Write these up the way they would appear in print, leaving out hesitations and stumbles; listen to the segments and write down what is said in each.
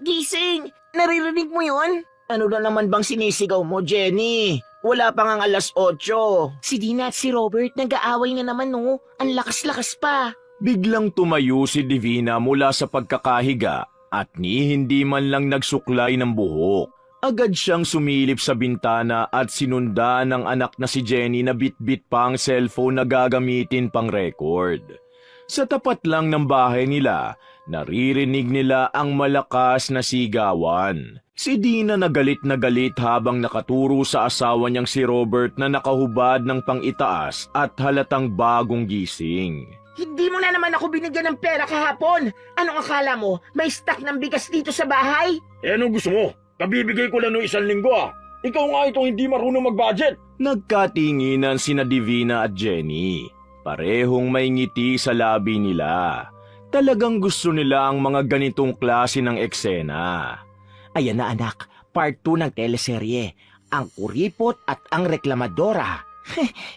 Gising! Naririnig mo yun? Ano na naman bang sinisigaw mo, Jenny? Wala pa ngang 8:00. Si Dina at si Robert nag-aaway na naman, no? Ang lakas-lakas pa. Biglang tumayo si Divina mula sa pagkakahiga at hindi man lang nagsuklay ng buhok. Agad siyang sumilip sa bintana at sinundan ng anak na si Jenny na bitbit pa ang cellphone na gagamitin pang record. Sa tapat lang ng bahay nila, naririnig nila ang malakas na sigawan. Si Dina na galit habang nakaturo sa asawa niyang si Robert na nakahubad ng pang-itaas at halatang bagong gising. Hindi mo na naman ako binigyan ng pera kahapon. Anong akala mo? May stock ng bigas dito sa bahay? Anong gusto mo? Kabibigay ko lang ng 1 linggo ah. Ikaw nga itong hindi marunong mag-budget. Nagkatinginan sina Divina at Jenny. Parehong may ngiti sa labi nila. Talagang gusto nila ang mga ganitong klase ng eksena. Ayan na anak, part 2 ng teleserye. Ang kuripot at ang reklamadora.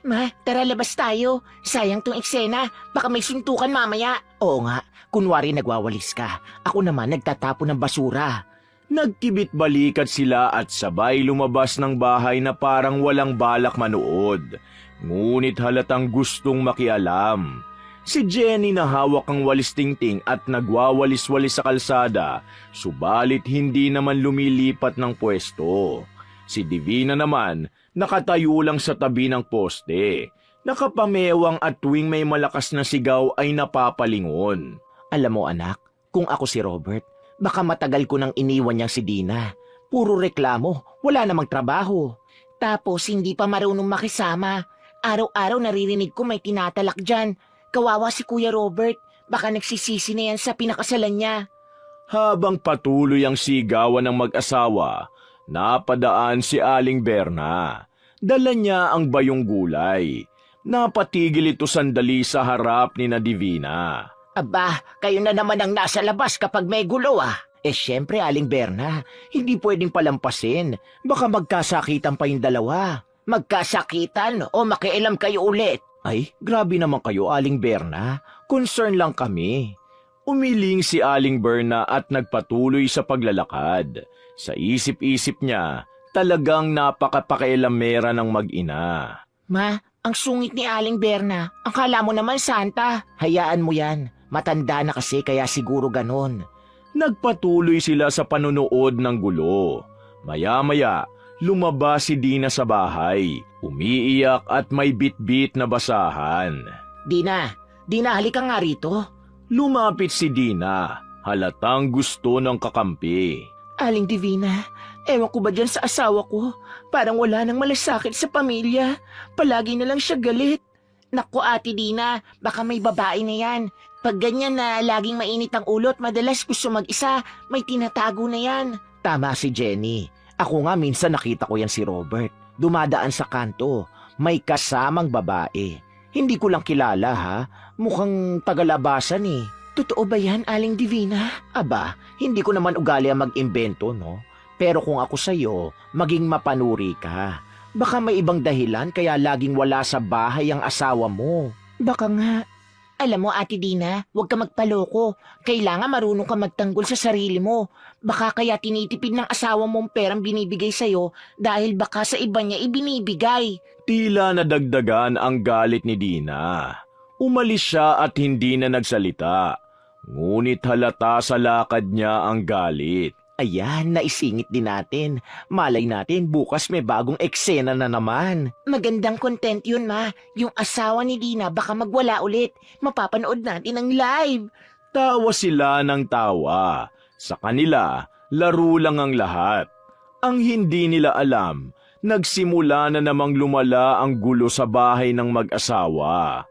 Ma, tara labas tayo. Sayang tong eksena. Baka may suntukan mamaya. Oo nga, kunwari nagwawalis ka. Ako naman nagtatapon ng basura. Nagkibit-balikat sila at sabay lumabas ng bahay na parang walang balak manood. Ngunit halatang gustong makialam. Si Jenny na hawak ang walis-tingting at nagwawalis-walis sa kalsada, subalit hindi naman lumilipat ng pwesto. Si Divina naman, nakatayo lang sa tabi ng poste. Nakapamewang at tuwing may malakas na sigaw ay napapalingon. Alam mo anak, kung ako si Robert, baka matagal ko nang iniwan niyang si Dina. Puro reklamo, wala namang trabaho. Tapos hindi pa marunong makisama. Araw-araw naririnig ko may tinatalak dyan. Kawawa si Kuya Robert, baka nagsisisi na yan sa pinakasalan niya. Habang patuloy ang sigawan ng mag-asawa, napadaan si Aling Berna. Dala niya ang bayong gulay. Napatigil ito sandali sa harap ni Divina. Aba, kayo na naman ang nasa labas kapag may gulo ah. Syempre Aling Berna, hindi pwedeng palampasin. Baka magkasakitan pa yung dalawa. Magkasakitan o makialam kayo ulit. Ay, grabe naman kayo Aling Berna. Concern lang kami. Umiling si Aling Berna at nagpatuloy sa paglalakad. Sa isip-isip niya, talagang napakapakialamera ng mag-ina. Ma, ang sungit ni Aling Berna. Akala mo naman santa. Hayaan mo yan. Matanda na kasi kaya siguro ganon. Nagpatuloy sila sa panonood ng gulo. Maya-maya, lumabas si Dina sa bahay. Umiiyak at may bit-bit na basahan. Dina, halika nga rito. Lumapit si Dina, halatang gusto ng kakampi. Aling Divina, ewan ko ba dyan sa asawa ko? Parang wala nang malasakit sa pamilya. Palagi na lang siya galit. Naku Ate Dina, baka may babae na yan. Pag ganyan na laging mainit ang ulo at madalas gusto mag-isa, may tinatago na yan. Tama si Jenny. Ako nga minsan nakita ko yan si Robert. Dumadaan sa kanto. May kasamang babae. Hindi ko lang kilala ha. Mukhang tagalabasan eh. Totoo ba yan, Aling Divina? Aba, hindi ko naman ugali ang mag-imbento, no? Pero kung ako sa'yo, maging mapanuri ka. Baka may ibang dahilan kaya laging wala sa bahay ang asawa mo. Baka nga. Alam mo, Ate Dina, huwag ka magpaloko. Kailangan marunong ka magtanggol sa sarili mo. Baka kaya tinitipid ng asawa mong perang binibigay sa'yo dahil baka sa iba niya ibinibigay. Tila nadagdagan ang galit ni Dina. Umalis siya at hindi na nagsalita. Ngunit halata sa lakad niya ang galit. Ayan, naisingit din natin. Malay natin, bukas may bagong eksena na naman. Magandang content yun, Ma. Yung asawa ni Dina baka magwala ulit. Mapapanood natin ang live. Tawa sila ng tawa. Sa kanila, laro lang ang lahat. Ang hindi nila alam, nagsimula na namang lumala ang gulo sa bahay ng mag-asawa.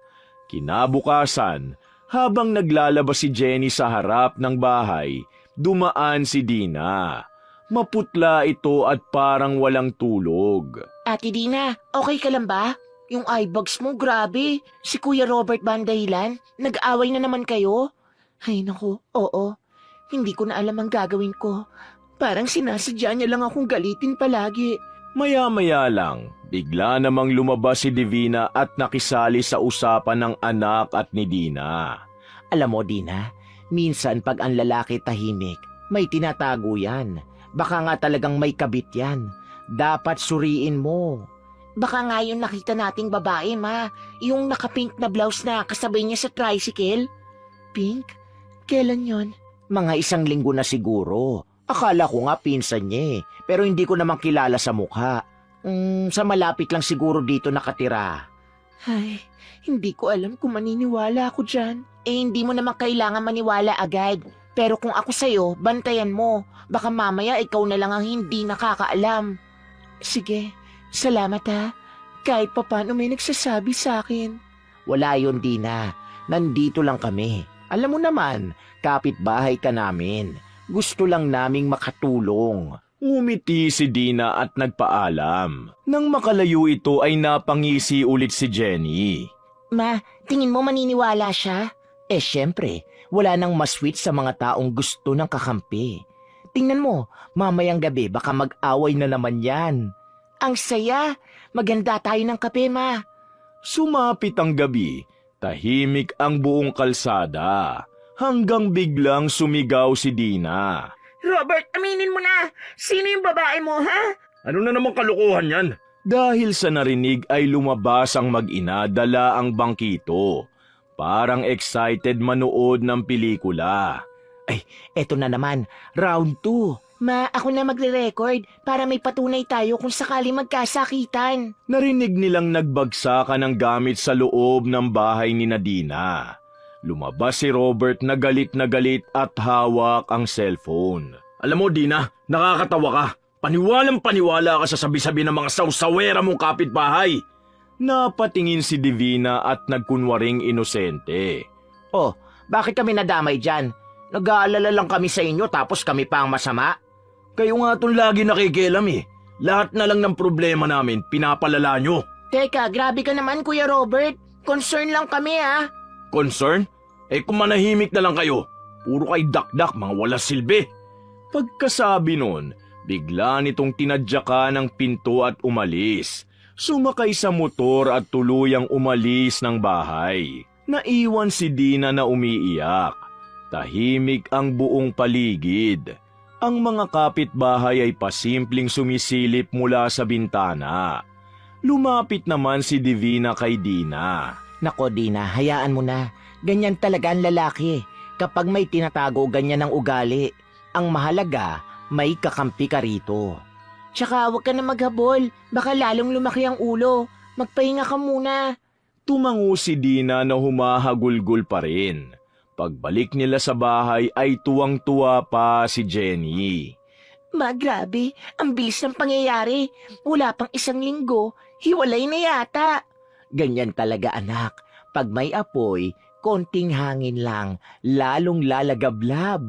Kinabukasan, habang naglalabas si Jenny sa harap ng bahay, dumaan si Dina. Maputla ito at parang walang tulog. Ate Dina, okay ka lang ba? Yung eyebags mo, grabe. Si Kuya Robert ba ang dahilan? Nag-away na naman kayo? Ay naku, oo. Hindi ko na alam ang gagawin ko. Parang sinasadya niya lang akong galitin palagi. Maya-maya lang, bigla namang lumabas si Divina at nakisali sa usapan ng anak at ni Dina. Alam mo, Dina, minsan pag ang lalaki tahimik, May tinatago yan. Baka nga talagang may kabit yan. Dapat suriin mo. Baka nga yung nakita nating babae, ma. Yung naka-pink na blouse na kasabay niya sa tricycle. Pink? Kailan yon? Mga 1 linggo na siguro. Akala ko nga pinsan niya eh. Pero hindi ko naman kilala sa mukha. Sa malapit lang siguro dito nakatira. Ay, hindi ko alam kung maniniwala ako dyan. Eh, hindi mo naman kailangan maniwala agad. Pero kung ako sa'yo, bantayan mo. Baka mamaya ikaw na lang ang hindi nakakaalam. Sige, salamat ha. Kahit papano may nagsasabi sa akin. Wala yun, Dina. Nandito lang kami. Alam mo naman, kapitbahay ka namin. Gusto lang naming makatulong. Ngumiti si Dina at nagpaalam. Nang makalayo ito ay napangisi ulit si Jenny. Ma, tingin mo maniniwala siya? Eh, syempre, wala nang mas sweet sa mga taong gusto ng kakampi. Tingnan mo, mamayang gabi baka mag-away na naman yan. Ang saya! Maganda tayo ng kape, ma. Sumapit ang gabi, tahimik ang buong kalsada, hanggang biglang sumigaw si Dina. Robert, aminin mo na! Sino yung babae mo, ha? Ano na naman kalokohan yan? Dahil sa narinig ay lumabas ang mag-ina, dala ang bangkito. Parang excited manood ng pelikula. Ay, eto na naman, round 2. Ma, ako na magre-record para may patunay tayo kung sakali magkasakitan. Narinig nilang nagbagsakan ng gamit sa loob ng bahay ni Nadina. Lumabas si Robert na galit at hawak ang cellphone. Alam mo, Dina, nakakatawa ka. Paniwalang-paniwala ka sa sabi-sabi ng mga sawsawera mong kapitbahay. Napatingin si Divina at nagkunwaring inosente. Oh, bakit kami nadamay dyan? Nag-aalala lang kami sa inyo tapos kami pa ang masama? Kayo nga itong lagi nakikialam eh. Lahat na lang ng problema namin, pinapalala nyo. Teka, grabe ka naman, Kuya Robert. Concern lang kami, ha? Concern? Eh kung manahimik na lang kayo, puro kay dakdak, mga wala silbi. Pagkasabi nun, bigla nitong tinadyakan ng pinto at umalis. Sumakay sa motor at tuluyang umalis ng bahay. Naiwan si Dina na umiiyak. Tahimik ang buong paligid. Ang mga kapitbahay ay pasimpleng sumisilip mula sa bintana. Lumapit naman si Divina kay Dina. Nako, Dina, hayaan mo na. Ganyan talaga ang lalaki. Kapag may tinatago, ganyan ang ugali. Ang mahalaga, may kakampi ka rito. Tsaka huwag ka na maghabol. Baka lalong lumaki ang ulo. Magpahinga ka muna. Tumango si Dina na humahagulgol pa rin. Pagbalik nila sa bahay ay tuwang-tuwa pa si Jenny. Ma, grabe. Ang bilis ng pangyayari. Wala pang 1 linggo, hiwalay na yata. Ganyan talaga, anak. Pag may apoy, konting hangin lang, lalong lalagablab.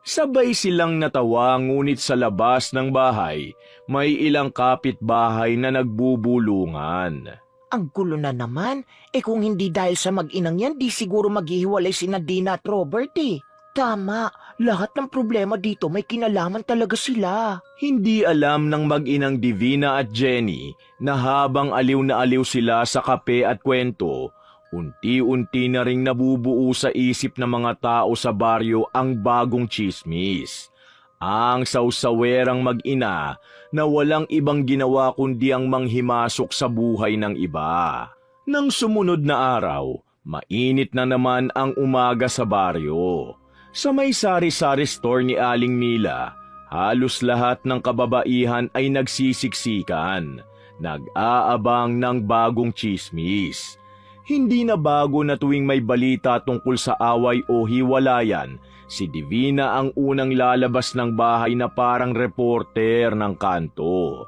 Sabay silang natawa ngunit sa labas ng bahay, may ilang kapitbahay na nagbubulungan. Ang gulo na naman. Kung hindi dahil sa mag-inang yan, di siguro maghihiwalay si Nadina at Robert eh. Tama, lahat ng problema dito may kinalaman talaga sila. Hindi alam ng mag-inang Divina at Jenny na habang aliw na aliw sila sa kape at kwento, unti-unti na ring nabubuo sa isip ng mga tao sa baryo ang bagong tsismis. Ang sawsawerang mag-ina na walang ibang ginawa kundi ang manghimasok sa buhay ng iba. Nang sumunod na araw, mainit na naman ang umaga sa baryo. Sa may sari-sari store ni Aling Mila, halos lahat ng kababaihan ay nagsisiksikan, nag-aabang ng bagong tsismis. Hindi na bago na tuwing may balita tungkol sa away o hiwalayan, si Divina ang unang lalabas ng bahay na parang reporter ng kanto.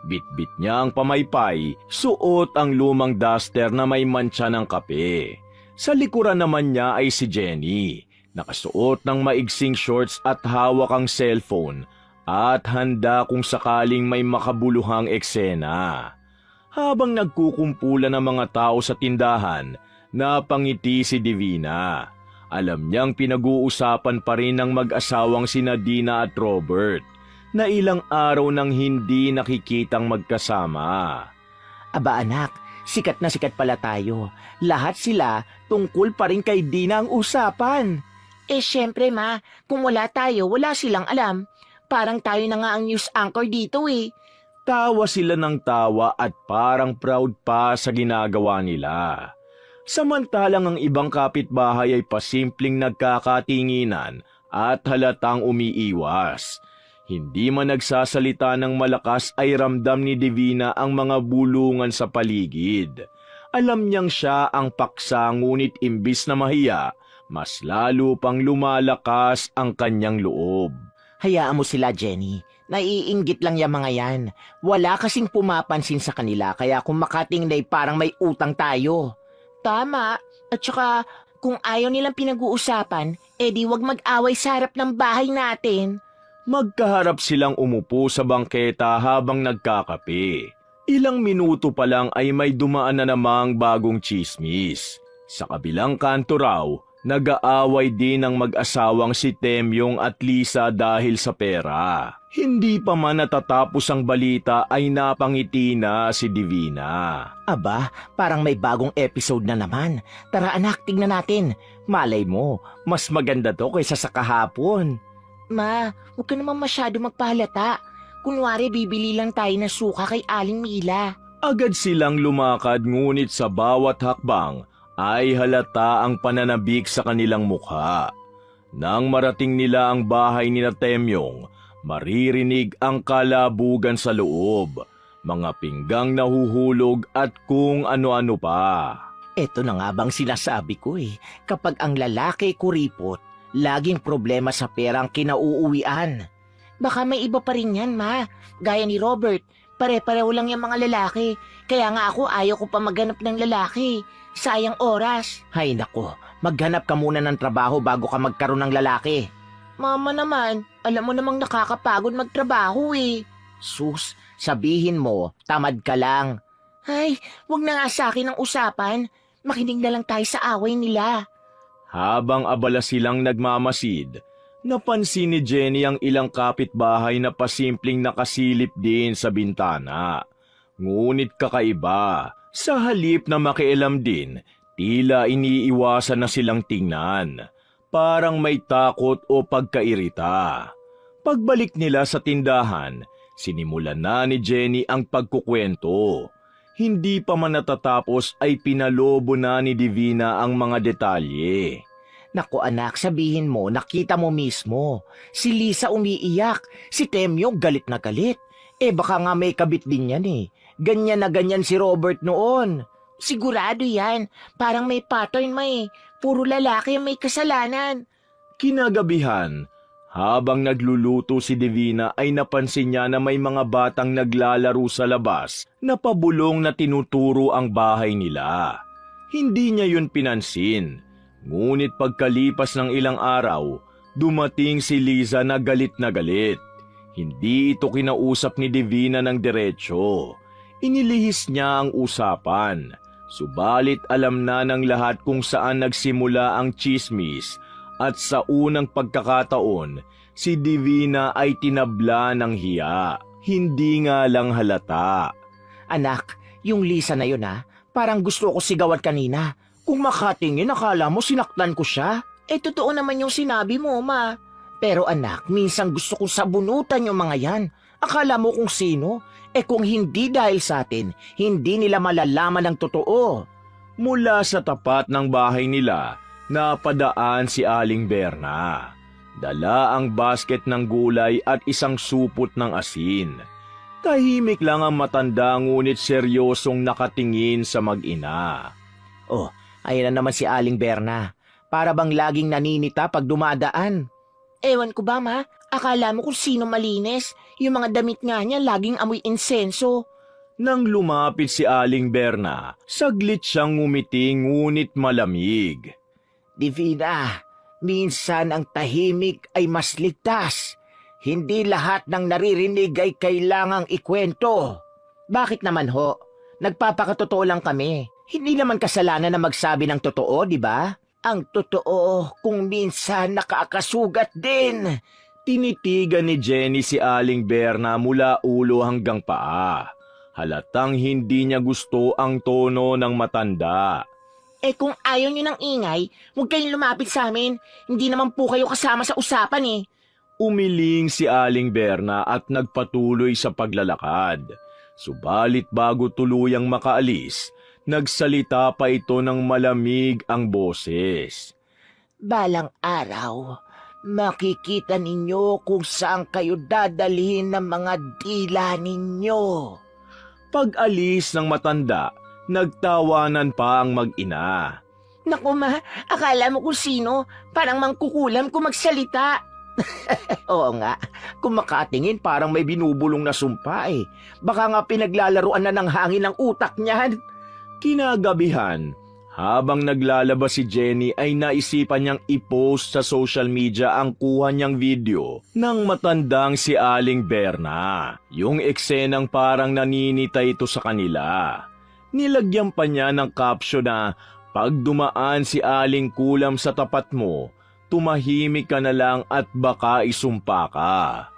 Bit-bit niya ang pamaypay, suot ang lumang duster na may mantsa ng kape. Sa likuran naman niya ay si Jenny, nakasuot ng maigsing shorts at hawak ang cellphone at handa kung sakaling may makabuluhang eksena. Habang nagkukumpulan ng mga tao sa tindahan, napangiti si Divina. Alam niyang pinag-uusapan pa rin ng mag-asawang sina Dina at Robert na ilang araw nang hindi nakikitang magkasama. Aba anak, sikat na sikat pala tayo. Lahat sila tungkol pa rin kay Dina ang usapan. Syempre ma, kung wala tayo, wala silang alam. Parang tayo na nga ang news anchor dito eh. Tawa sila ng tawa at parang proud pa sa ginagawa nila. Samantalang ang ibang kapitbahay ay pasimpleng nagkakatinginan at halatang umiiwas. Hindi man nagsasalita ng malakas ay ramdam ni Divina ang mga bulungan sa paligid. Alam niyang siya ang paksa ngunit imbis na mahiya, mas lalo pang lumalakas ang kanyang loob. Hayaan mo sila, Jenny. Naiinggit lang yung mga yan. Wala kasing pumapansin sa kanila kaya kung makatingnay parang may utang tayo. Tama. At saka kung ayaw nilang pinag-uusapan, di wag mag-away sa harap ng bahay natin. Magkaharap silang umupo sa bangketa habang nagkakape. Ilang minuto pa lang ay may dumaan na namang bagong tsismis. Sa kabilang kanto raw, nag-aaway din ang mag-asawang si Temyong at Lisa dahil sa pera. Hindi pa man natatapos ang balita ay napangiti na si Divina. Aba, parang may bagong episode na naman. Tara anak, tignan natin. Malay mo, mas maganda to kaysa sa kahapon. Ma, huwag ka naman masyado magpahalata. Kunwari bibili lang tayo ng suka kay Aling Mila. Agad silang lumakad ngunit sa bawat hakbang ay halata ang pananabik sa kanilang mukha. Nang marating nila ang bahay ni Temyong, maririnig ang kalabugan sa loob, mga pinggang nahuhulog at kung ano-ano pa. Ito na nga bang sinasabi ko eh, kapag ang lalaki kuripot, laging problema sa perang kinauuwian. Baka may iba pa rin yan, ma. Gaya ni Robert, pare-pareho lang yung mga lalaki. Kaya nga ako ayaw ko pa maghanap ng lalaki. Sayang oras. Hay nako, maghanap ka muna ng trabaho bago ka magkaroon ng lalaki. Mama naman, alam mo namang nakakapagod magtrabaho eh. Sus, sabihin mo, tamad ka lang. Ay, wag na nga sa akin ang usapan. Makinig na lang tayo sa away nila. Habang abala silang nagmamasid, napansin ni Jenny ang ilang kapitbahay na pasimpleng nakasilip din sa bintana. Ngunit kakaiba, sa halip na makialam din, tila iniiwasan na silang tingnan. Parang may takot o pagkairita. Pagbalik nila sa tindahan, sinimulan na ni Jenny ang pagkukwento. Hindi pa man natatapos ay pinalobo na ni Divina ang mga detalye. Naku anak, sabihin mo, nakita mo mismo. Si Lisa umiiyak, si Temyong galit na galit. Baka nga may kabit din yan eh. Ganyan na ganyan si Robert noon. Sigurado yan, parang may pattern may. Puro lalaki ang may kasalanan. Kinagabihan, habang nagluluto si Divina ay napansin niya na may mga batang naglalaro sa labas na pabulong na tinuturo ang bahay nila. Hindi niya yun pinansin. Ngunit pagkalipas ng ilang araw, dumating si Liza na galit na galit. Hindi ito kinausap ni Divina ng diretsyo. Inilihis niya ang usapan. Subalit alam na ng lahat kung saan nagsimula ang tsismis at sa unang pagkakataon, si Divina ay tinabla ng hiya. Hindi nga lang halata. Anak, yung Lisa na yun parang gusto ko sigawan kanina. Kung makatingin, akala mo sinaktan ko siya. Totoo naman yung sinabi mo, ma. Pero anak, minsan gusto kong sabunutan yung mga yan. Akala mo kung sino? Kung hindi dahil sa atin, hindi nila malalaman ang totoo. Mula sa tapat ng bahay nila, napadaan si Aling Berna. Dala ang basket ng gulay at isang supot ng asin. Tahimik lang ang matanda ngunit seryosong nakatingin sa mag-ina. Oh, ayun na naman si Aling Berna. Para bang laging naninita pag dumadaan. Ewan ko ba, ma? Akala mo kung sino malinis? Yung mga damit nga niya laging amoy insenso. Nang lumapit si Aling Berna, saglit siyang ngumiti ngunit malamig. Divina, minsan ang tahimik ay mas ligtas. Hindi lahat ng naririnig ay kailangang ikwento. Bakit naman ho? Nagpapakatotoo lang kami. Hindi naman kasalanan na magsabi ng totoo, di ba? Ang totoo kung minsan nakakasugat din. Tinitigan ni Jenny si Aling Berna mula ulo hanggang paa. Halatang hindi niya gusto ang tono ng matanda. kung ayaw nyo ng ingay, huwag kayong lumapit sa amin. Hindi naman po kayo kasama sa usapan eh. Umiling si Aling Berna at nagpatuloy sa paglalakad. Subalit bago tuluyang makaalis, nagsalita pa ito ng malamig ang boses. Balang araw, makikita ninyo kung saan kayo dadalhin ng mga dila ninyo. Pag-alis ng matanda, nagtawanan pa ang mag-ina. Naku ma, akala mo kung sino, parang mangkukulam kung magsalita. Oo nga, kung makatingin parang may binubulong na sumpa eh. Baka nga pinaglalaruan na ng hangin ang utak niyan. Kinagabihan, habang naglalaba si Jenny ay naisipan niyang i-post sa social media ang kuha niyang video ng matandang si Aling Berna. Yung eksenang parang naninita ito sa kanila. Nilagyan pa niya ng caption na, "Pag dumaan si Aling Kulam sa tapat mo, tumahimik ka na lang at baka isumpa ka."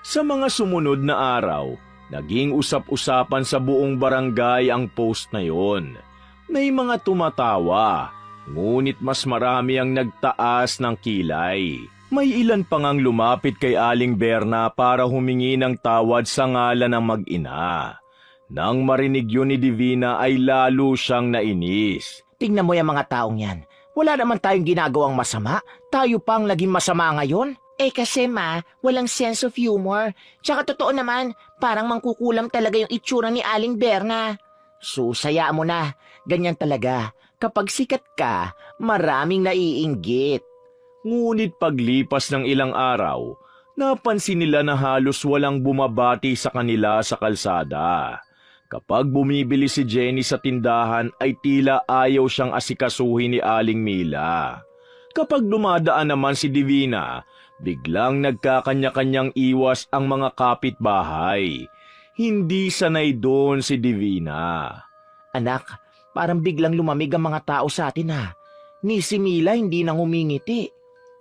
Sa mga sumunod na araw, naging usap-usapan sa buong barangay ang post na yon. May mga tumatawa, ngunit mas marami ang nagtaas ng kilay. May ilan pa ngang lumapit kay Aling Berna para humingi ng tawad sa ngalan ng mag-ina. Nang marinig yun ni Divina ay lalo siyang nainis. Tingnan mo yung mga taong yan. Wala naman tayong ginagawang masama. Tayo pang naging masama ngayon. Kasi ma, walang sense of humor. Tsaka totoo naman, parang mangkukulam talaga yung itsura ni Aling Berna. Susaya mo na. Ganyan talaga. Kapag sikat ka, maraming naiinggit. Ngunit paglipas ng ilang araw, napansin nila na halos walang bumabati sa kanila sa kalsada. Kapag bumibili si Jenny sa tindahan ay tila ayaw siyang asikasuhin ni Aling Mila. Kapag dumadaan naman si Divina, biglang nagkakanya-kanyang iwas ang mga kapitbahay. Hindi sanay doon si Divina. Anak, parang biglang lumamig ang mga tao sa atin ha. Ni si Mila hindi nang humingiti.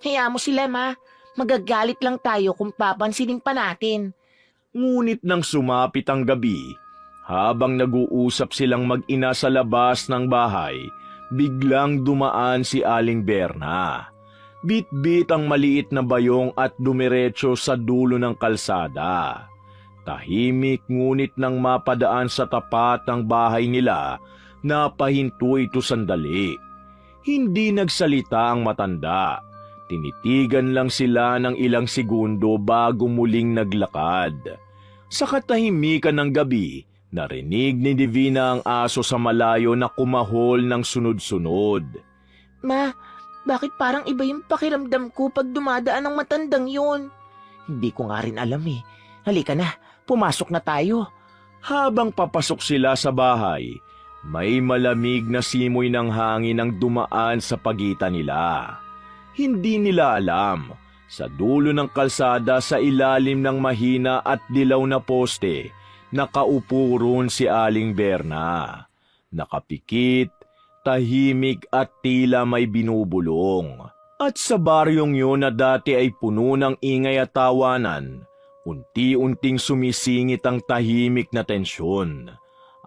Hayaan mo sila ma, magagalit lang tayo kung papansinin pa natin. Ngunit nang sumapit ang gabi, habang nag-uusap silang mag-ina sa labas ng bahay, biglang dumaan si Aling Berna. Bit-bit ang maliit na bayong at dumiretso sa dulo ng kalsada. Tahimik ngunit nang mapadaan sa tapat ng bahay nila, napahinto ito sandali. Hindi nagsalita ang matanda. Tinitigan lang sila ng ilang segundo bago muling naglakad. Sa katahimikan ng gabi, narinig ni Divina ang aso sa malayo na kumahol ng sunod-sunod. Ma, bakit parang iba yung pakiramdam ko pag dumadaan ang matandang yun? Hindi ko nga rin alam eh. Halika na, pumasok na tayo. Habang papasok sila sa bahay, may malamig na simoy ng hangin ang dumaan sa pagitan nila. Hindi nila alam, sa dulo ng kalsada sa ilalim ng mahina at dilaw na poste, nakaupo roon si Aling Berna. Nakapikit, tahimik at tila may binubulong. At sa baryong yun na dati ay puno ng ingay at tawanan, unti-unting sumisingit ang tahimik na tensyon.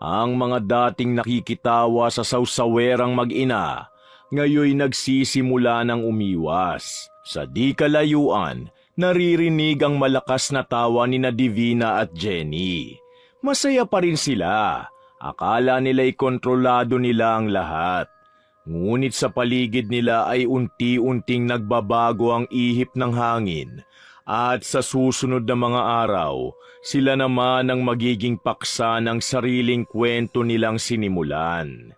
Ang mga dating nakikitawa sa sawsawerang mag-ina, ngayoy nagsisimula ng umiwas. Sa di kalayuan, naririnig ang malakas na tawa ni Divina at Jenny. Masaya pa rin sila. Akala nila'y kontrolado nila ang lahat. Ngunit sa paligid nila ay unti-unting nagbabago ang ihip ng hangin. At sa susunod na mga araw, sila naman ang magiging paksa ng sariling kwento nilang sinimulan.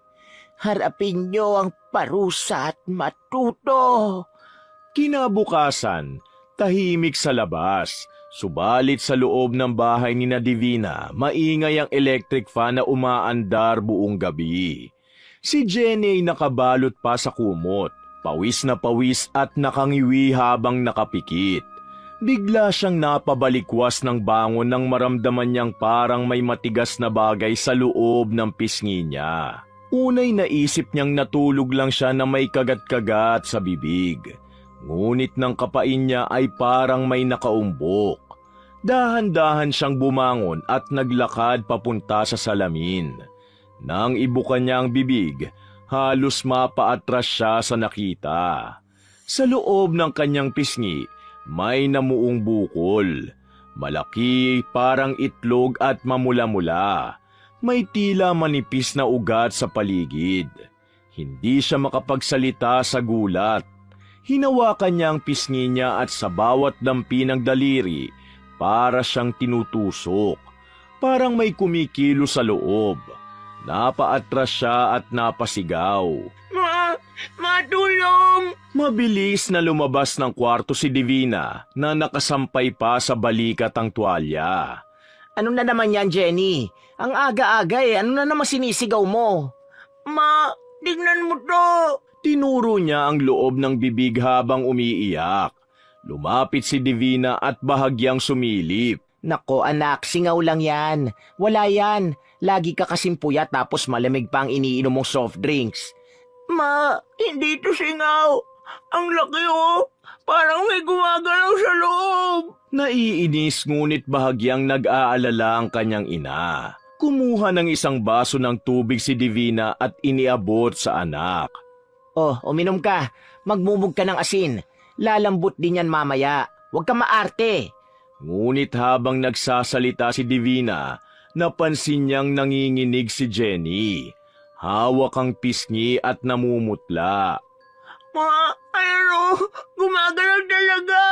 Harapin niyo ang parusa at matuto. Kinabukasan, tahimik sa labas. Subalit sa loob ng bahay ni Divina, maingay ang electric fan na umaandar buong gabi. Si Jenny ay nakabalot pa sa kumot, pawis na pawis at nakangiwi habang nakapikit. Bigla siyang napabalikwas ng bangon nang maramdaman niyang parang may matigas na bagay sa loob ng pisngi niya. Unay naisip niyang natulog lang siya na may kagat-kagat sa bibig. Ngunit nang kapain niya ay parang may nakaumbok. Dahan-dahan siyang bumangon at naglakad papunta sa salamin. Nang ibuka niya ang bibig, Halos mapaatras siya sa nakita. Sa loob ng kanyang pisngi, may namuong bukol. Malaki, parang itlog at mamula-mula. May tila manipis na ugat sa paligid. Hindi siya makapagsalita sa gulat. Hinawakan niya ang pisngi niya at sa bawat dampi ng daliri, para siyang tinutusok. Parang may kumikilo sa loob. Napaatras siya at napasigaw. Matulong! Mabilis na lumabas ng kwarto si Divina na nakasampay pa sa balikat ang tuwalya. Ano na naman yan, Jenny? Ang aga-aga ano na naman sinisigaw mo? Tignan mo to! Tinuro niya ang loob ng bibig habang umiiyak. Lumapit si Divina at bahagyang sumilip. Nako anak, singaw lang yan. Wala yan. Lagi ka kasing puyat tapos malamig pa ang iniinom mong soft drinks. Hindi to singaw. Ang laki Parang may gumagalaw sa loob. Naiinis ngunit bahagyang nag-aalala ang kanyang ina. Kumuha ng isang baso ng tubig si Divina at iniabot sa anak. Oh, uminom ka. Magmumog ka ng asin. Lalambot din yan mamaya. Huwag ka maarte. Ngunit habang nagsasalita si Divina, napansin niyang nanginginig si Jenny. Hawak ang pisngi at namumutla. Gumagalaw talaga.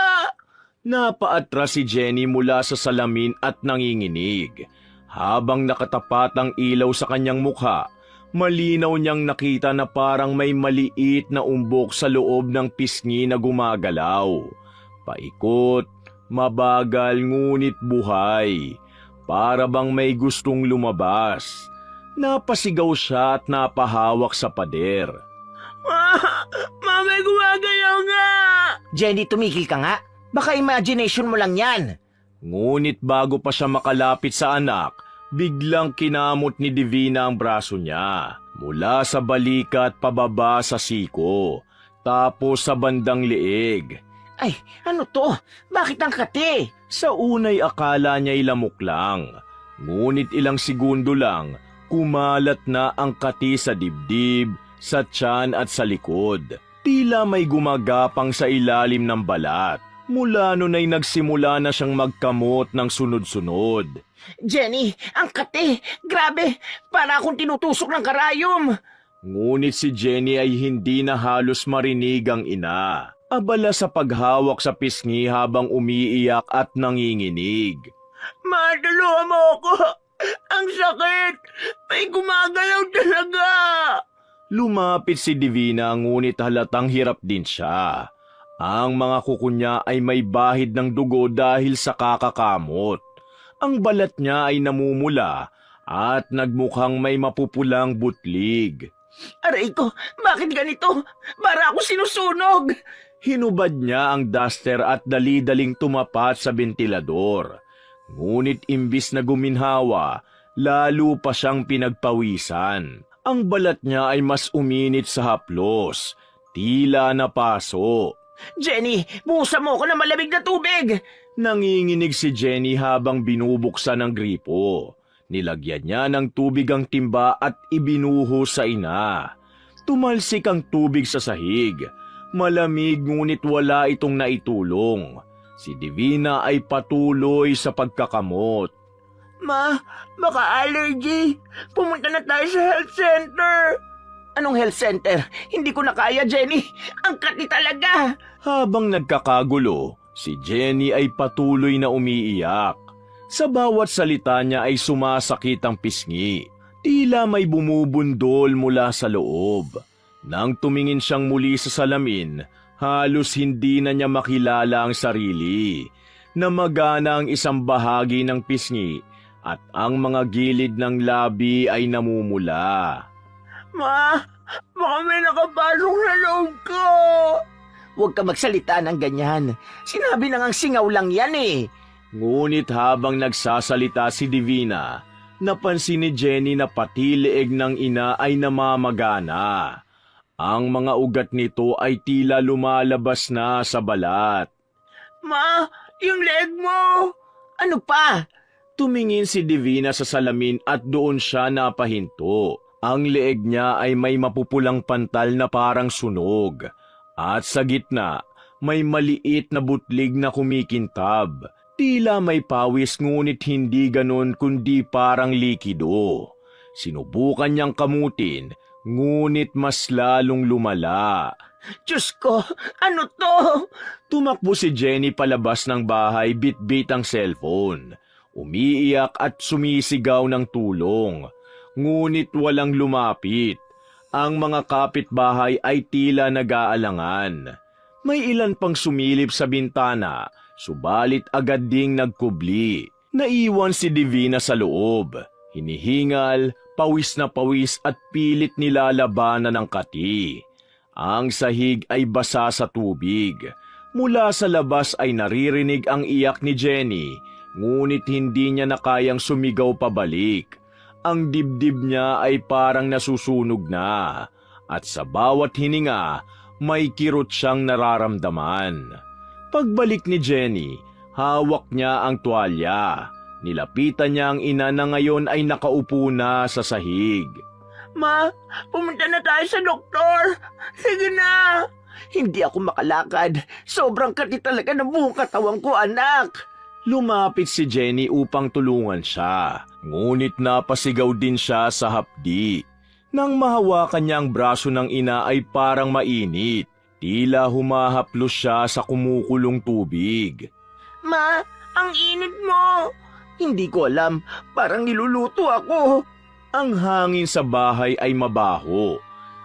Napaatras si Jenny mula sa salamin at nanginginig. Habang nakatapat ang ilaw sa kanyang mukha, malinaw niyang nakita na parang may maliit na umbok sa loob ng pisngi na gumagalaw. Paikot, mabagal ngunit buhay. Para bang may gustong lumabas. Napasigaw siya at napahawak sa pader. May gumagalaw nga! Jenny, tumigil ka nga. Baka imagination mo lang yan. Ngunit bago pa siya makalapit sa anak, biglang kinamot ni Divina ang braso niya. Mula sa balikat pababa sa siko, tapos sa bandang leeg. Ay, ano to? Bakit ang kati? Sa unay akala niya'y lamok lang. Ngunit ilang segundo lang, kumalat na ang kati sa dibdib, sa tiyan at sa likod. Tila may gumagapang sa ilalim ng balat. Mula noon ay nagsimula na siyang magkamot ng sunod-sunod. Jenny, ang kati! Grabe! Para akong tinutusok ng karayom! Ngunit si Jenny ay hindi na halos marinig ang ina. Abala sa paghawak sa pisngi habang umiiyak at nanginginig. Matulungan mo ako! Ang sakit! May gumagalaw talaga! Lumapit si Divina ngunit halatang hirap din siya. Ang mga kuko niya ay may bahid ng dugo dahil sa kakakamot. Ang balat niya ay namumula at nagmukhang may mapupulang butlig. Aray ko, bakit ganito? Para ako sinusunog! Hinubad niya ang duster at dali-daling tumapat sa bentilador. Ngunit imbis na guminhawa, lalo pa siyang pinagpawisan. Ang balat niya ay mas uminit sa haplos, tila napaso. Jenny, buhusan mo ko ng malamig na tubig! Nanginginig si Jenny habang binubuksan ang gripo. Nilagyan niya ng tubig ang timba at ibinuhos sa ina. Tumalsik ang tubig sa sahig. Malamig ngunit wala itong naitulong. Si Divina ay patuloy sa pagkakamot. Baka allergy. Pumunta na tayo sa health center. Anong health center? Hindi ko na kaya, Jenny. Ang kati talaga. Habang nagkakagulo, si Jenny ay patuloy na umiiyak. Sa bawat salita niya ay sumasakit ang pisngi. Tila may bumubundol mula sa loob. Nang tumingin siyang muli sa salamin, halos hindi na niya makilala ang sarili. Namagana ang isang bahagi ng pisngi at ang mga gilid ng labi ay namumula. Baka may nakapasok sa loob ko. Huwag ka magsalita ng ganyan. Sinabi na ngang singaw lang yan eh. Ngunit habang nagsasalita si Divina, napansin ni Jenny na pati leeg ng ina ay namamagana. Ang mga ugat nito ay tila lumalabas na sa balat. Yung leeg mo! Ano pa? Tumingin si Divina sa salamin at doon siya napahinto. Ang leeg niya ay may mapupulang pantal na parang sunog, at sa gitna may maliit na butlig na kumikintab. Tila may pawis ngunit hindi ganon kundi parang likido. Sinubukan niyang kamutin, ngunit mas lalong lumala. Diyos ko, ano to? Tumakbo si Jenny palabas ng bahay, bit-bit ang cellphone. Umiiyak at sumisigaw ng tulong. Ngunit walang lumapit. Ang mga kapitbahay ay tila nag-aalangan. May ilan pang sumilip sa bintana, subalit agad ding nagkubli. Naiwan si Divina sa loob. Hinihingal, pawis na pawis at pilit nilalabanan ng kati. Ang sahig ay basa sa tubig. Mula sa labas ay naririnig ang iyak ni Jenny, ngunit hindi niya na kayang sumigaw pabalik. Ang dibdib niya ay parang nasusunog na, at sa bawat hininga, may kirot siyang nararamdaman. Pagbalik ni Jenny, hawak niya ang tuwalya. Nilapitan niya ang ina na ngayon ay nakaupo na sa sahig. Ma, pumunta na tayo sa doktor. Sige na. Hindi ako makalakad. Sobrang kati talaga ng buong katawan ko, anak. Lumapit si Jenny upang tulungan siya, ngunit napasigaw din siya sa hapdi. Nang mahawakan niya ang braso ng ina ay parang mainit. Tila humahaplos siya sa kumukulong tubig. Ma, ang init mo. Hindi ko alam. Parang niluluto ako. Ang hangin sa bahay ay mabaho.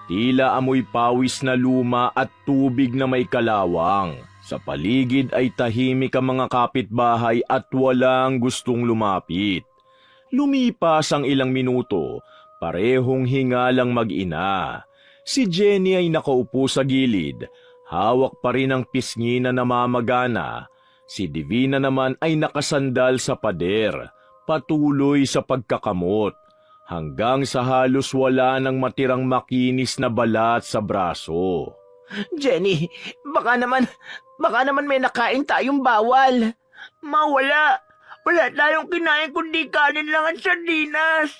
Tila amoy pawis na luma at tubig na may kalawang. Sa paligid ay tahimik ang mga kapitbahay at walang gustong lumapit. Lumipas ang ilang minuto, parehong hingalang mag-ina. Si Jenny ay nakaupo sa gilid, hawak pa rin ang pisngi na namamagana. Si Divina naman ay nakasandal sa pader, patuloy sa pagkakamot. Hanggang sa halos wala nang matirang makinis na balat sa braso. Jenny, baka naman may nakain tayong bawal. Mawala. Wala tayong kinain kundi kanin lang at sardinas.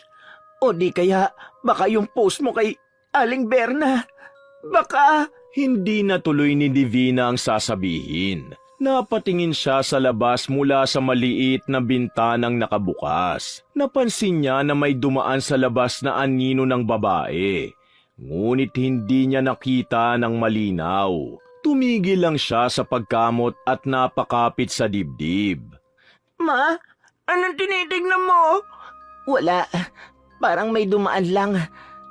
O di kaya, baka yung post mo kay Aling Berna. Baka. Hindi natuloy ni Divina ang sasabihin. Napatingin siya sa labas mula sa maliit na bintanang nakabukas. Napansin niya na may dumaan sa labas na anino ng babae. Ngunit hindi niya nakita ng malinaw. Tumigil lang siya sa pagkamot at napakapit sa dibdib. Ma, anong tinitignan mo? Wala. Parang may dumaan lang.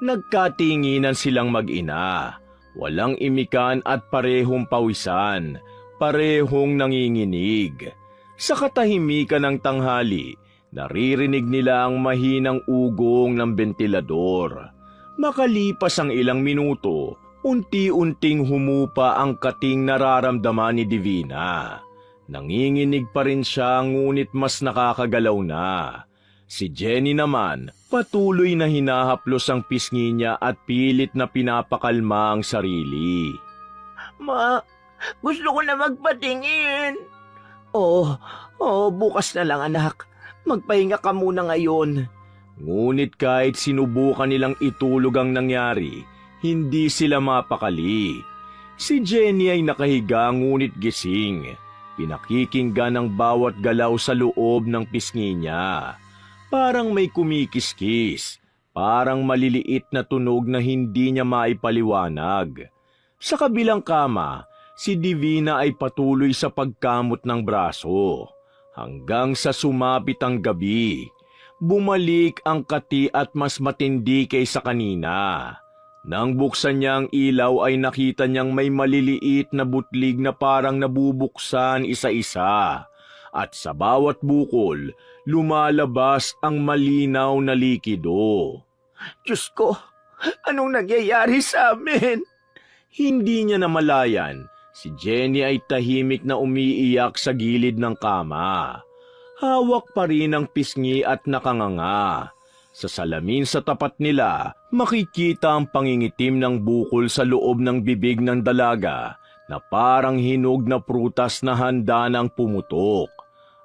Nagkatinginan silang mag-ina. Walang imikan at parehong pawisan. Parehong nanginginig. Sa katahimikan ng tanghali, naririnig nila ang mahinang ugong ng bentilador. Makalipas ang ilang minuto, unti-unting humupa ang kating nararamdaman ni Divina. Nanginginig pa rin siya ngunit mas nakakagalaw na. Si Jenny naman, patuloy na hinahaplos ang pisngi niya at pilit na pinapakalma ang sarili. Ma, gusto ko na magpatingin. Oo, bukas na lang anak. Magpahinga ka muna ngayon. Ngunit kahit sinubukan nilang itulog ang nangyari, hindi sila mapakali. Si Jenny ay nakahiga ngunit gising. Pinakikinggan ang bawat galaw sa loob ng pisngi niya. Parang may kumikiskis, parang maliliit na tunog na hindi niya maipaliwanag. Sa kabilang kama, si Divina ay patuloy sa pagkamot ng braso. Hanggang sa sumapit ang gabi, bumalik ang kati at mas matindi kaysa kanina. Nang buksan niya ang ilaw ay nakita niyang may maliliit na butlig na parang nabubuksan isa-isa. At sa bawat bukol, lumalabas ang malinaw na likido. Diyos ko, anong nangyayari sa amin? Hindi niya namalayan. Si Jenny ay tahimik na umiiyak sa gilid ng kama. Hawak pa rin ang pisngi at nakanganga. Sa salamin sa tapat nila, makikita ang pangingitim ng bukol sa loob ng bibig ng dalaga na parang hinog na prutas na handa ng pumutok.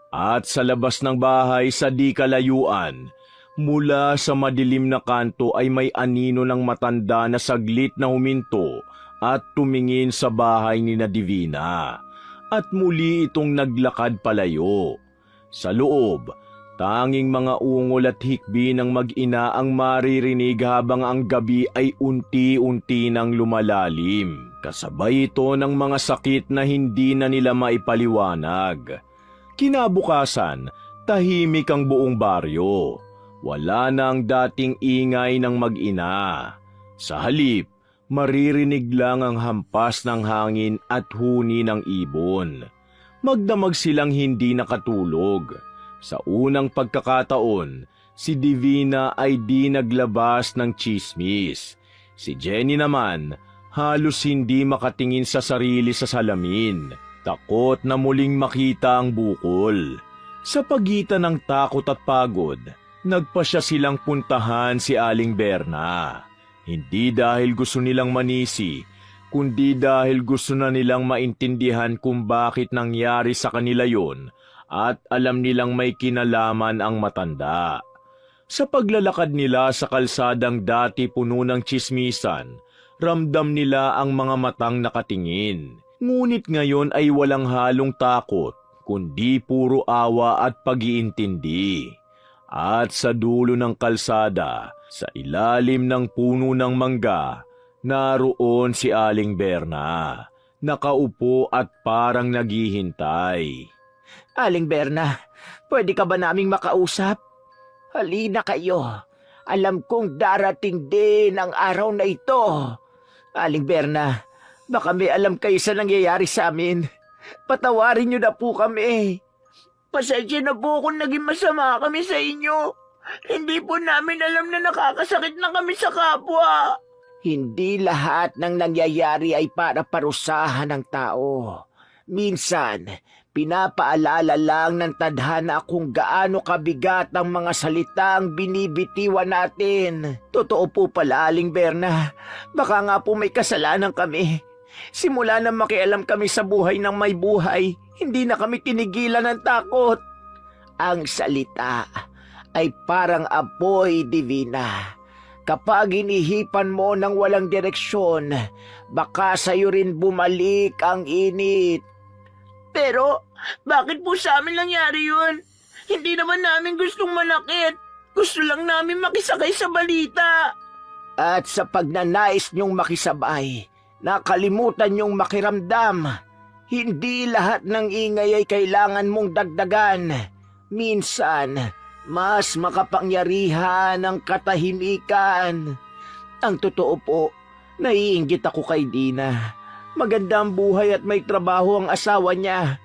At sa labas ng bahay sa di kalayuan, Mula sa madilim na kanto ay may anino ng matanda na saglit na huminto at tumingin sa bahay ni na Divina. At muli itong naglakad palayo. Sa loob, tanging mga ungol at hikbi ng mag-ina ang maririnig habang ang gabi ay unti-unti nang lumalalim. Kasabay ito ng mga sakit na hindi na nila maipaliwanag. Kinabukasan, tahimik ang buong baryo. Wala na ang dating ingay ng mag-ina. Sa halip, maririnig lang ang hampas ng hangin at huni ng ibon. Magdamag silang hindi nakatulog. Sa unang pagkakataon, si Divina ay di naglabas ng tsismis. Si Jenny naman, halos hindi makatingin sa sarili sa salamin. Takot na muling makita ang bukol. Sa pagitan ng takot at pagod, nagpasya silang puntahan si Aling Berna. Hindi dahil gusto nilang manisi, kundi dahil gusto na nilang maintindihan kung bakit nangyari sa kanila yon at alam nilang may kinalaman ang matanda. Sa paglalakad nila sa kalsadang dati puno ng tsismisan, ramdam nila ang mga matang nakatingin. Ngunit ngayon ay walang halong takot, kundi puro awa at pag-iintindi. At sa dulo ng kalsada, sa ilalim ng puno ng mangga, naroon si Aling Berna, nakaupo at parang naghihintay. Aling Berna, pwede ka ba naming makausap? Halina kayo. Alam kong darating din ang araw na ito. Aling Berna, baka may alam kayo sa nangyayari sa amin. Patawarin niyo na po kami. Pasensya na po kung naging masama kami sa inyo. Hindi po namin alam na nakakasakit na kami sa kapwa. Hindi lahat ng nangyayari ay para parusahan ng tao. Minsan, pinapaalala lang ng tadhana kung gaano kabigat ang mga salitang binibitiwan natin. Totoo po pala, Aling Berna. Baka nga po may kasalanan kami. Simula na makialam kami sa buhay ng may buhay, hindi na kami tinigilan ng takot. Ang salita ay parang apoy, Divina. Kapag inihipan mo ng walang direksyon, baka sa'yo rin bumalik ang init. Pero, bakit po sa amin nangyari yun? Hindi naman namin gustong manakit. Gusto lang namin makisakay sa balita. At sa pagnanais niyong makisabay, nakalimutan niyong makiramdam. Hindi lahat ng ingay ay kailangan mong dagdagan. Minsan, mas makapangyarihan ang katahimikan. Ang totoo po, naiinggit ako kay Dina. Maganda ang buhay at may trabaho ang asawa niya.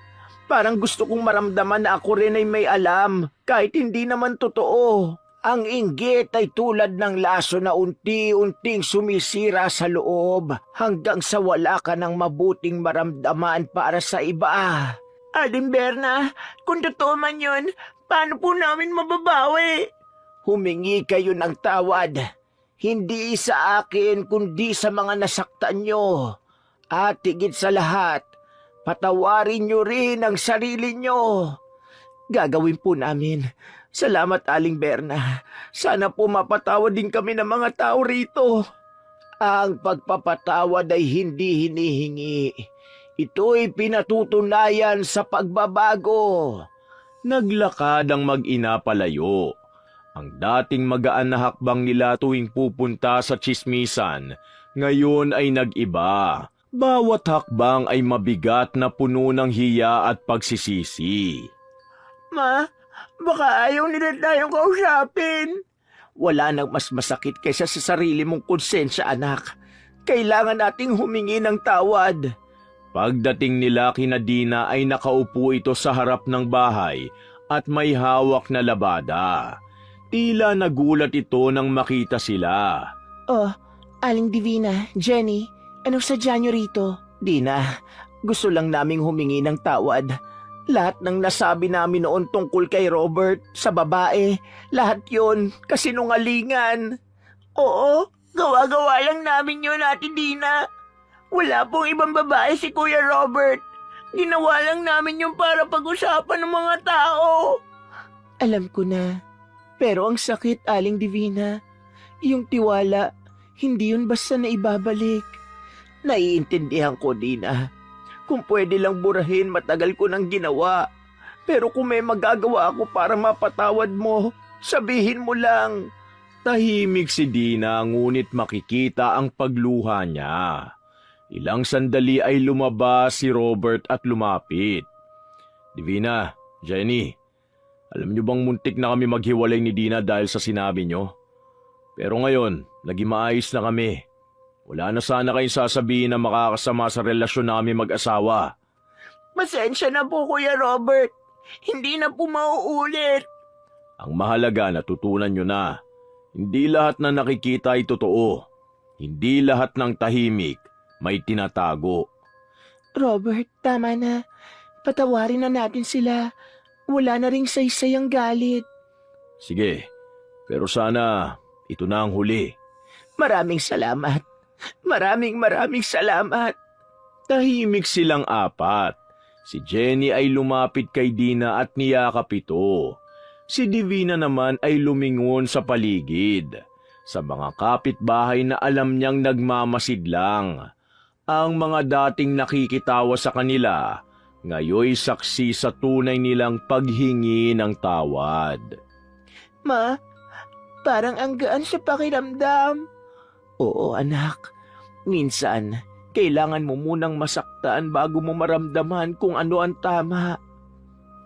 Parang gusto kong maramdaman na ako rin ay may alam, kahit hindi naman totoo. Ang inggit ay tulad ng laso na unti-unting sumisira sa loob hanggang sa wala ka ng mabuting maramdaman para sa iba. Aling Berna, kung totoo man yun, paano po namin mababawi? Humingi kayo ng tawad. Hindi sa akin kundi sa mga nasaktan nyo. At higit sa lahat, patawarin nyo rin ang sarili nyo. Gagawin po namin. Salamat, Aling Berna. Sana po mapatawad din kami ng mga tao rito. Ang pagpapatawad ay hindi hinihingi. Ito'y pinatutunayan sa pagbabago. Naglakad ang mag-ina palayo. Ang dating magaan na hakbang nila tuwing pupunta sa tsismisan, ngayon ay nag-iba. Bawat hakbang ay mabigat na puno ng hiya at pagsisisi. Ma, baka ayaw nila tayong kausapin. Wala nang mas masakit kaysa sa sarili mong konsensya, anak. Kailangan nating humingi ng tawad. Pagdating nila kina Dina ay nakaupo ito sa harap ng bahay at may hawak na labada. Tila nagulat ito nang makita sila. Oh, Aling Divina, Jenny, anong sadya niyo rito? Dina, gusto lang naming humingi ng tawad. Lahat ng nasabi namin noon tungkol kay Robert, sa babae, lahat yon kasinungalingan. Oo, gawa-gawa lang namin yun, Ate Dina. Wala pong ibang babae si Kuya Robert. Ginawa lang namin yung para pag-usapan ng mga tao. Alam ko na. Pero ang sakit, Aling Divina. Yung tiwala, hindi yun basta na ibabalik. Naiintindihan ko, Dina. Kung pwede lang burahin, matagal ko nang ginawa. Pero kung may magagawa ako para mapatawad mo, sabihin mo lang. Tahimik si Dina ngunit makikita ang pagluha niya. Ilang sandali ay lumabas si Robert at lumapit. Divina, Jenny, alam niyo bang muntik na kami maghiwalay ni Dina dahil sa sinabi niyo? Pero ngayon, naging maayos na kami. Wala na sana kayong sasabihin na makakasama sa relasyon namin mag-asawa. Pasensya na po, Kuya Robert. Hindi na po mauulit. Ang mahalaga, natutunan niyo na. Hindi lahat na nakikita ay totoo. Hindi lahat ng tahimik may tinatago. Robert, tama na. Patawarin na natin sila. Wala na ring saysay ang galit. Sige, pero sana ito na ang huli. Maraming salamat. Maraming salamat. Tahimik silang apat. Si Jenny ay lumapit kay Dina at niyakap ito. Si Divina naman ay lumingon sa paligid. Sa mga kapitbahay na alam niyang nagmamasid lang. Ang mga dating nakikitawa sa kanila, ngayoy saksi sa tunay nilang paghingi ng tawad. Ma, parang ang gaan sa pakiramdam. Oo, anak. Minsan, kailangan mo munang masaktan bago mo maramdaman kung ano ang tama.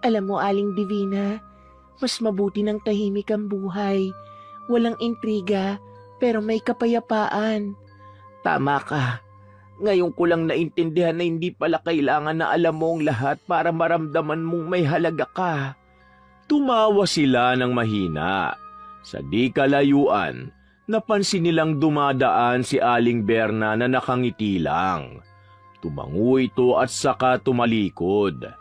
Alam mo, Aling Divina, mas mabuti ng tahimik ang buhay. Walang intriga, pero may kapayapaan. Tama ka. Ngayon ko lang naintindihan na hindi pala kailangan na alam mo ang lahat para maramdaman mong may halaga ka. Tumawa sila ng mahina. Sa di kalayuan, napansin nilang dumadaan si Aling Berna na nakangiti lang. Tumango ito at saka tumalikod.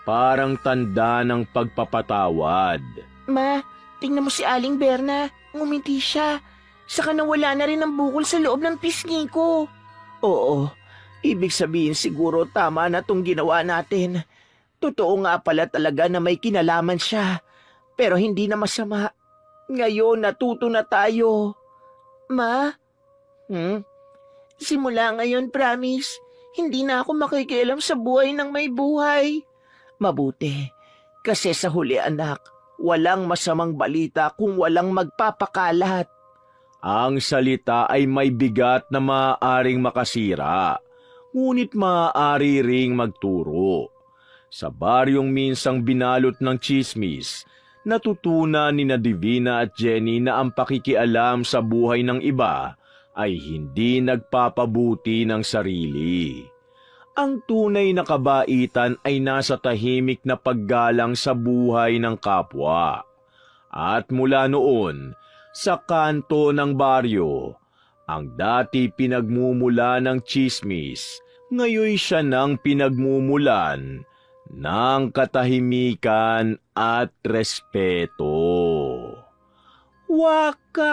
Parang tanda ng pagpapatawad. Ma, tingnan mo si Aling Berna. Ngumiti siya. Saka nawala na rin ang bukol sa loob ng pisngi ko. Oo, ibig sabihin siguro tama na tong ginawa natin. Totoo nga pala talaga na may kinalaman siya. Pero hindi na masama. Ngayon natuto na tayo. Ma? Simula ngayon, promise, hindi na ako makikialam sa buhay ng may buhay. Mabuti, kasi sa huli anak, walang masamang balita kung walang magpapakalat. Ang salita ay may bigat na maaaring makasira, ngunit maaari ring magturo. Sa baryong minsang binalot ng tsismis, natutunan ni Divina at Jenny na ang pakikialam sa buhay ng iba ay hindi nagpapabuti ng sarili. Ang tunay na kabaitan ay nasa tahimik na paggalang sa buhay ng kapwa. At mula noon, sa kanto ng baryo, ang dati pinagmumula ng tsismis, ngayon siya ng pinagmumulan ng katahimikan at respeto. Wakas!